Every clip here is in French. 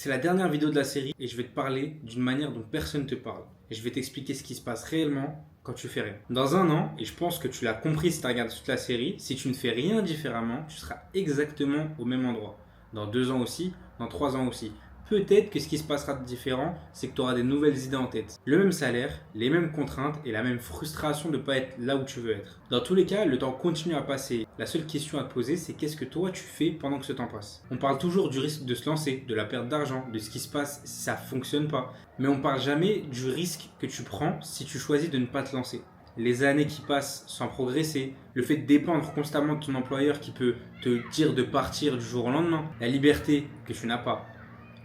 C'est la dernière vidéo de la série et je vais te parler d'une manière dont personne ne te parle. Et je vais t'expliquer ce qui se passe réellement quand tu fais rien. Dans un an, et je pense que tu l'as compris si tu as regardé toute la série, si tu ne fais rien différemment, tu seras exactement au même endroit. Dans 2 ans aussi, dans 3 ans aussi. Peut-être que ce qui se passera de différent, c'est que tu auras des nouvelles idées en tête. Le même salaire, les mêmes contraintes et la même frustration de ne pas être là où tu veux être. Dans tous les cas, le temps continue à passer. La seule question à te poser, c'est qu'est-ce que toi tu fais pendant que ce temps passe. On parle toujours du risque de se lancer, de la perte d'argent, de ce qui se passe si ça ne fonctionne pas. Mais on ne parle jamais du risque que tu prends si tu choisis de ne pas te lancer. Les années qui passent sans progresser, le fait de dépendre constamment de ton employeur qui peut te dire de partir du jour au lendemain, la liberté que tu n'as pas,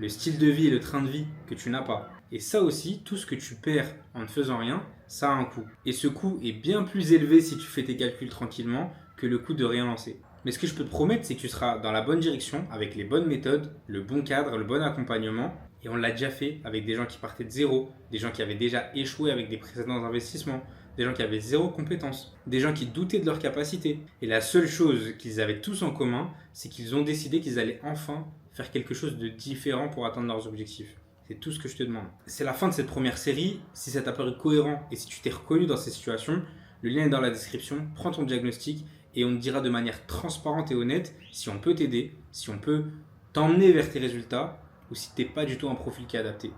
le style de vie et le train de vie que tu n'as pas. Et ça aussi, tout ce que tu perds en ne faisant rien, ça a un coût. Et ce coût est bien plus élevé si tu fais tes calculs tranquillement que le coût de rien lancer. Mais ce que je peux te promettre, c'est que tu seras dans la bonne direction, avec les bonnes méthodes, le bon cadre, le bon accompagnement. Et on l'a déjà fait avec des gens qui partaient de zéro, des gens qui avaient déjà échoué avec des précédents investissements, des gens qui avaient zéro compétence, des gens qui doutaient de leurs capacités. Et la seule chose qu'ils avaient tous en commun, c'est qu'ils ont décidé qu'ils allaient enfin faire quelque chose de différent pour atteindre leurs objectifs. C'est tout ce que je te demande. C'est la fin de cette première série. Si ça t'a paru cohérent et si tu t'es reconnu dans ces situations, le lien est dans la description. Prends ton diagnostic et on te dira de manière transparente et honnête si on peut t'aider, si on peut t'emmener vers tes résultats ou si tu n'es pas du tout un profil qui est adapté.